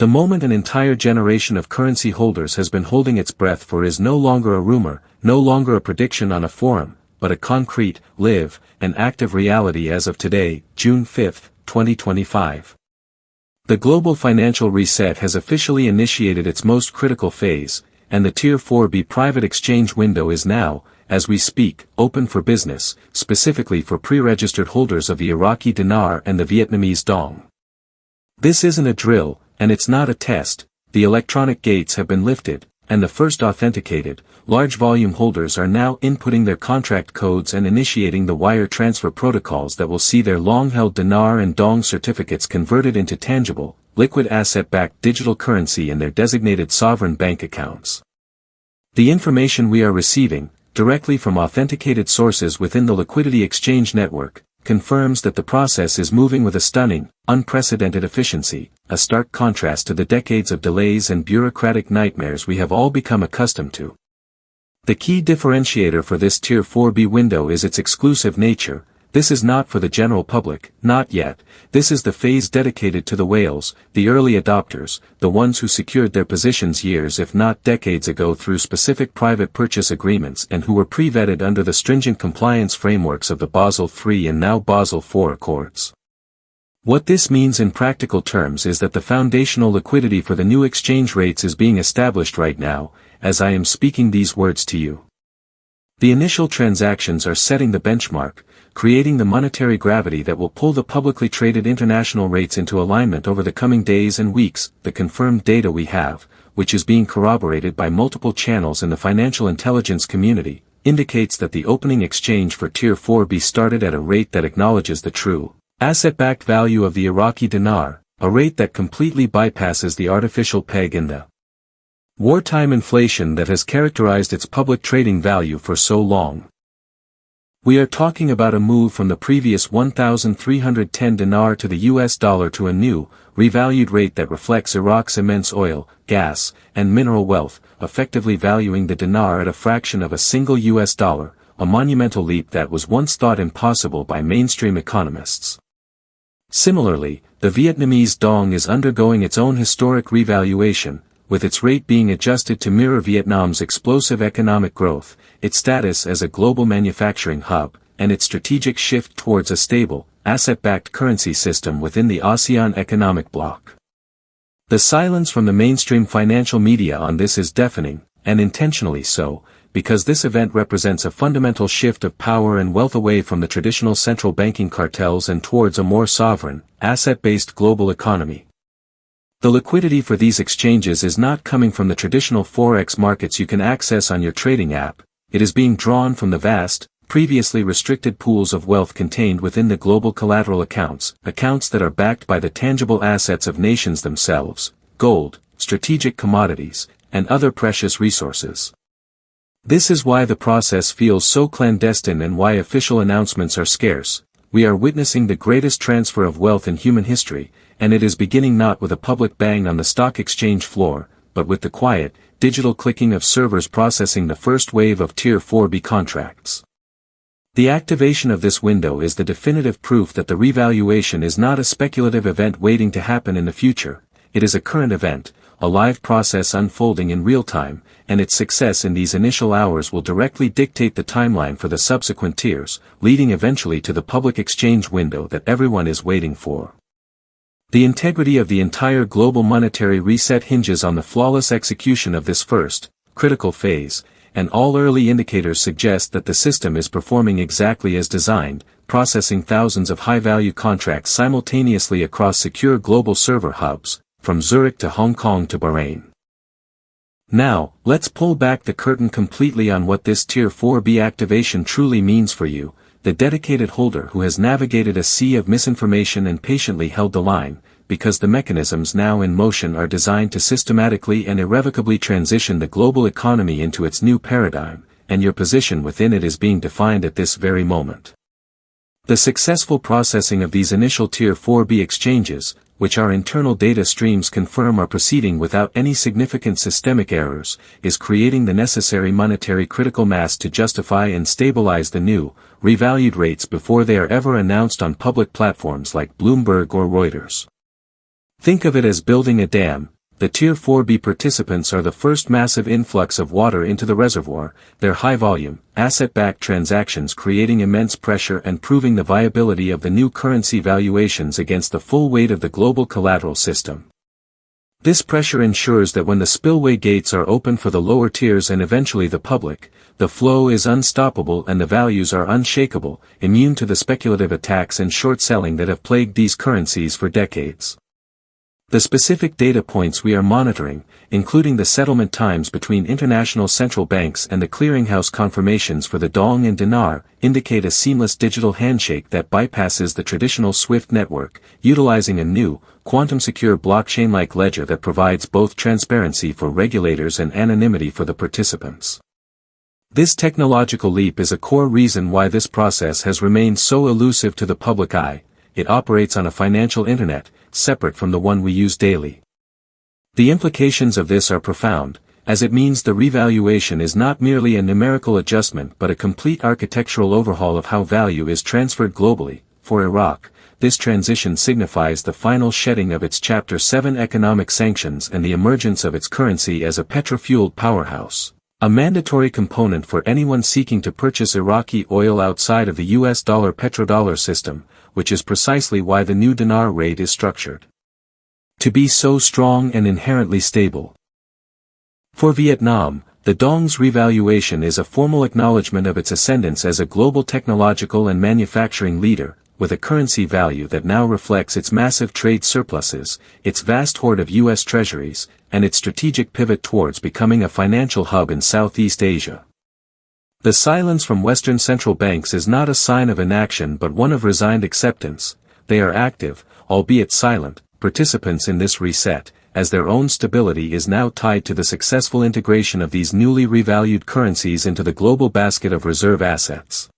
The moment an entire generation of currency holders has been holding its breath for is no longer a rumor, no longer a prediction on a forum, but a concrete, live, and active reality as of today, June 5, 2025. The global financial reset has officially initiated its most critical phase, and the Tier 4B private exchange window is now, as we speak, open for business, specifically for pre-registered holders of the Iraqi dinar and the Vietnamese dong. This isn't a drill, and it's not a test. The electronic gates have been lifted, and the first authenticated, large volume holders are now inputting their contract codes and initiating the wire transfer protocols that will see their long-held dinar and dong certificates converted into tangible, liquid asset-backed digital currency in their designated sovereign bank accounts. The information we are receiving, directly from authenticated sources within the liquidity exchange network, confirms that the process is moving with a stunning, unprecedented efficiency, a stark contrast to the decades of delays and bureaucratic nightmares we have all become accustomed to. The key differentiator for this Tier 4B window is its exclusive nature. This is not for the general public, not yet. This is the phase dedicated to the whales, the early adopters, the ones who secured their positions years if not decades ago through specific private purchase agreements and who were pre-vetted under the stringent compliance frameworks of the Basel III and now Basel IV Accords. What this means in practical terms is that the foundational liquidity for the new exchange rates is being established right now, as I am speaking these words to you. The initial transactions are setting the benchmark, creating the monetary gravity that will pull the publicly traded international rates into alignment over the coming days and weeks. The confirmed data we have, which is being corroborated by multiple channels in the financial intelligence community, indicates that the opening exchange for Tier 4B started at a rate that acknowledges the true, asset-backed value of the Iraqi dinar, a rate that completely bypasses the artificial peg in the wartime inflation that has characterized its public trading value for so long. We are talking about a move from the previous 1,310 dinar to the US dollar to a new, revalued rate that reflects Iraq's immense oil, gas, and mineral wealth, effectively valuing the dinar at a fraction of a single US dollar, a monumental leap that was once thought impossible by mainstream economists. Similarly, the Vietnamese dong is undergoing its own historic revaluation, with its rate being adjusted to mirror Vietnam's explosive economic growth, its status as a global manufacturing hub, and its strategic shift towards a stable, asset-backed currency system within the ASEAN economic bloc. The silence from the mainstream financial media on this is deafening, and intentionally so, because this event represents a fundamental shift of power and wealth away from the traditional central banking cartels and towards a more sovereign, asset-based global economy. The liquidity for these exchanges is not coming from the traditional forex markets you can access on your trading app. It is being drawn from the vast, previously restricted pools of wealth contained within the global collateral accounts that are backed by the tangible assets of nations themselves, gold, strategic commodities, and other precious resources. This is why the process feels so clandestine and why official announcements are scarce. We are witnessing the greatest transfer of wealth in human history, and it is beginning not with a public bang on the stock exchange floor, but with the quiet, digital clicking of servers processing the first wave of Tier 4B contracts. The activation of this window is the definitive proof that the revaluation is not a speculative event waiting to happen in the future. It is a current event, a live process unfolding in real time, and its success in these initial hours will directly dictate the timeline for the subsequent tiers, leading eventually to the public exchange window that everyone is waiting for. The integrity of the entire global monetary reset hinges on the flawless execution of this first, critical phase, and all early indicators suggest that the system is performing exactly as designed, processing thousands of high-value contracts simultaneously across secure global server hubs, from Zurich to Hong Kong to Bahrain. Now, let's pull back the curtain completely on what this Tier 4B activation truly means for you, the dedicated holder who has navigated a sea of misinformation and patiently held the line, because the mechanisms now in motion are designed to systematically and irrevocably transition the global economy into its new paradigm, and your position within it is being defined at this very moment. The successful processing of these initial Tier 4B exchanges, which our internal data streams confirm are proceeding without any significant systemic errors, is creating the necessary monetary critical mass to justify and stabilize the new, revalued rates before they are ever announced on public platforms like Bloomberg or Reuters. Think of it as building a dam. The Tier 4B participants are the first massive influx of water into the reservoir, their high-volume, asset-backed transactions creating immense pressure and proving the viability of the new currency valuations against the full weight of the global collateral system. This pressure ensures that when the spillway gates are open for the lower tiers and eventually the public, the flow is unstoppable and the values are unshakable, immune to the speculative attacks and short selling that have plagued these currencies for decades. The specific data points we are monitoring, including the settlement times between international central banks and the clearinghouse confirmations for the dong and dinar, indicate a seamless digital handshake that bypasses the traditional SWIFT network, utilizing a new, quantum-secure blockchain-like ledger that provides both transparency for regulators and anonymity for the participants. This technological leap is a core reason why this process has remained so elusive to the public eye. It operates on a financial internet, separate from the one we use daily. The implications of this are profound, as it means the revaluation is not merely a numerical adjustment but a complete architectural overhaul of how value is transferred globally. For Iraq, this transition signifies the final shedding of its Chapter 7 economic sanctions and the emergence of its currency as a petro-fueled powerhouse, a mandatory component for anyone seeking to purchase Iraqi oil outside of the US dollar petrodollar system, which is precisely why the new dinar rate is structured to be so strong and inherently stable. For Vietnam, the dong's revaluation is a formal acknowledgement of its ascendance as a global technological and manufacturing leader, with a currency value that now reflects its massive trade surpluses, its vast hoard of U.S. treasuries, and its strategic pivot towards becoming a financial hub in Southeast Asia. The silence from Western central banks is not a sign of inaction but one of resigned acceptance. They are active, albeit silent, participants in this reset, as their own stability is now tied to the successful integration of these newly revalued currencies into the global basket of reserve assets.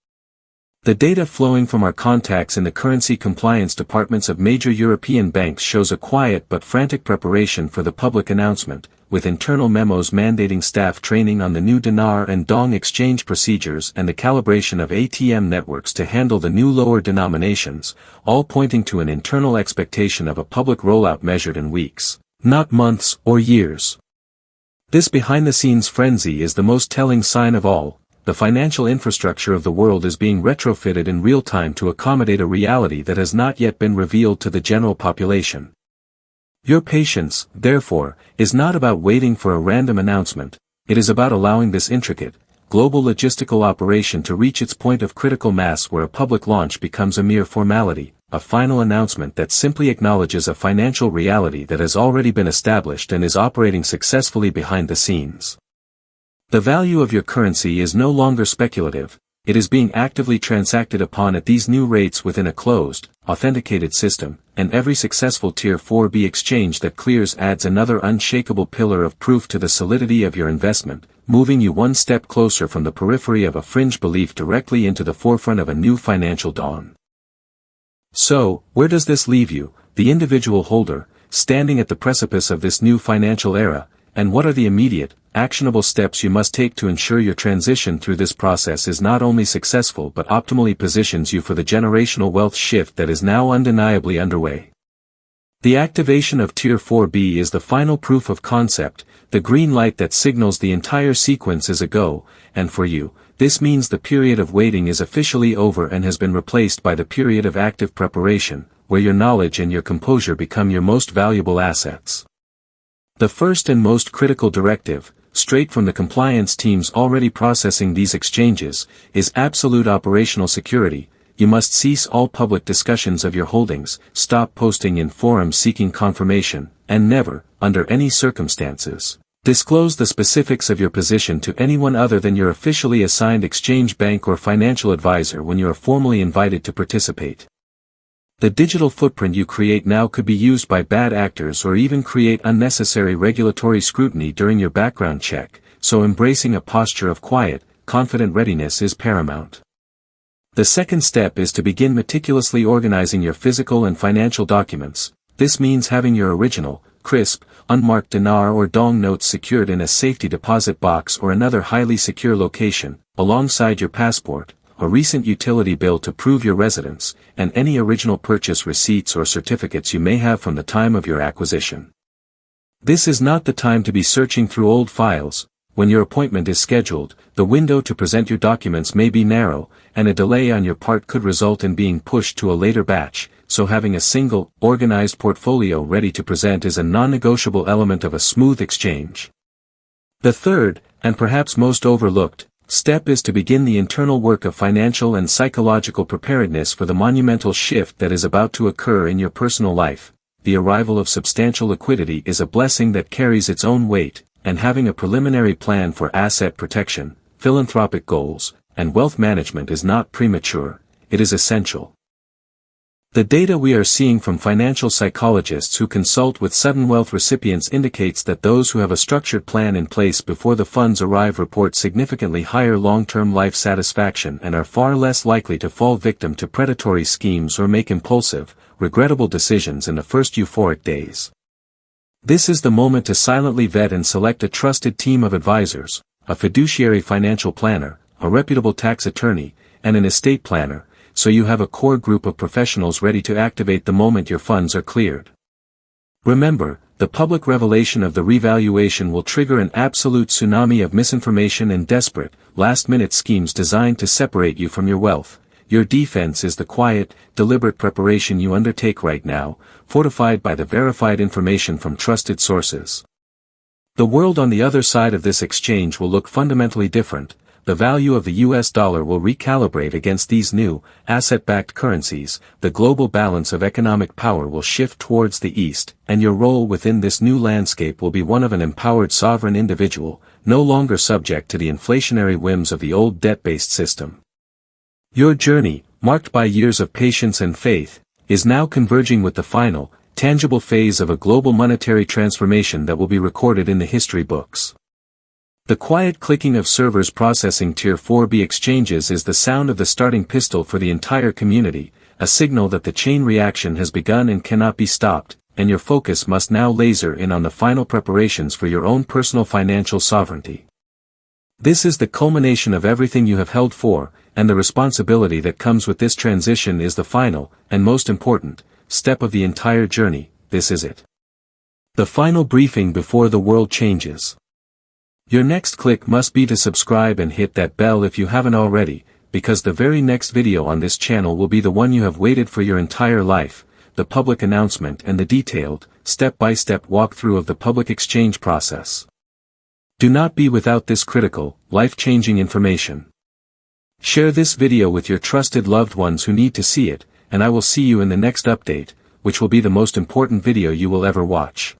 The data flowing from our contacts in the currency compliance departments of major European banks shows a quiet but frantic preparation for the public announcement, with internal memos mandating staff training on the new dinar and dong exchange procedures and the calibration of ATM networks to handle the new lower denominations, all pointing to an internal expectation of a public rollout measured in weeks, not months or years. This behind-the-scenes frenzy is the most telling sign of all. The financial infrastructure of the world is being retrofitted in real time to accommodate a reality that has not yet been revealed to the general population. Your patience, therefore, is not about waiting for a random announcement, it is about allowing this intricate, global logistical operation to reach its point of critical mass where a public launch becomes a mere formality, a final announcement that simply acknowledges a financial reality that has already been established and is operating successfully behind the scenes. The value of your currency is no longer speculative, it is being actively transacted upon at these new rates within a closed, authenticated system, and every successful Tier 4B exchange that clears adds another unshakable pillar of proof to the solidity of your investment, moving you one step closer from the periphery of a fringe belief directly into the forefront of a new financial dawn. So, where does this leave you, the individual holder, standing at the precipice of this new financial era, and what are the immediate, actionable steps you must take to ensure your transition through this process is not only successful but optimally positions you for the generational wealth shift that is now undeniably underway? The activation of Tier 4B is the final proof of concept, the green light that signals the entire sequence is a go, and for you, this means the period of waiting is officially over and has been replaced by the period of active preparation, where your knowledge and your composure become your most valuable assets. The first and most critical directive, straight from the compliance teams already processing these exchanges, is absolute operational security. You must cease all public discussions of your holdings, stop posting in forums seeking confirmation, and never, under any circumstances, disclose the specifics of your position to anyone other than your officially assigned exchange bank or financial advisor when you are formally invited to participate. The digital footprint you create now could be used by bad actors or even create unnecessary regulatory scrutiny during your background check, so embracing a posture of quiet, confident readiness is paramount. The second step is to begin meticulously organizing your physical and financial documents. This means having your original, crisp, unmarked dinar or dong notes secured in a safety deposit box or another highly secure location, alongside your passport, a recent utility bill to prove your residence, and any original purchase receipts or certificates you may have from the time of your acquisition. This is not the time to be searching through old files. When your appointment is scheduled, the window to present your documents may be narrow, and a delay on your part could result in being pushed to a later batch, so having a single, organized portfolio ready to present is a non-negotiable element of a smooth exchange. The third, and perhaps most overlooked, step is to begin the internal work of financial and psychological preparedness for the monumental shift that is about to occur in your personal life. The arrival of substantial liquidity is a blessing that carries its own weight, and having a preliminary plan for asset protection, philanthropic goals, and wealth management is not premature, it is essential. The data we are seeing from financial psychologists who consult with sudden wealth recipients indicates that those who have a structured plan in place before the funds arrive report significantly higher long-term life satisfaction and are far less likely to fall victim to predatory schemes or make impulsive, regrettable decisions in the first euphoric days. This is the moment to silently vet and select a trusted team of advisors, a fiduciary financial planner, a reputable tax attorney, and an estate planner, so you have a core group of professionals ready to activate the moment your funds are cleared. Remember, the public revelation of the revaluation will trigger an absolute tsunami of misinformation and desperate, last-minute schemes designed to separate you from your wealth. Your defense is the quiet, deliberate preparation you undertake right now, fortified by the verified information from trusted sources. The world on the other side of this exchange will look fundamentally different. The value of the US dollar will recalibrate against these new, asset-backed currencies, the global balance of economic power will shift towards the east, and your role within this new landscape will be one of an empowered sovereign individual, no longer subject to the inflationary whims of the old debt-based system. Your journey, marked by years of patience and faith, is now converging with the final, tangible phase of a global monetary transformation that will be recorded in the history books. The quiet clicking of servers processing Tier 4B exchanges is the sound of the starting pistol for the entire community, a signal that the chain reaction has begun and cannot be stopped, and your focus must now laser in on the final preparations for your own personal financial sovereignty. This is the culmination of everything you have held for, and the responsibility that comes with this transition is the final, and most important, step of the entire journey. This is it. The final briefing before the world changes. Your next click must be to subscribe and hit that bell if you haven't already, because the very next video on this channel will be the one you have waited for your entire life, the public announcement and the detailed, step-by-step walkthrough of the public exchange process. Do not be without this critical, life-changing information. Share this video with your trusted loved ones who need to see it, and I will see you in the next update, which will be the most important video you will ever watch.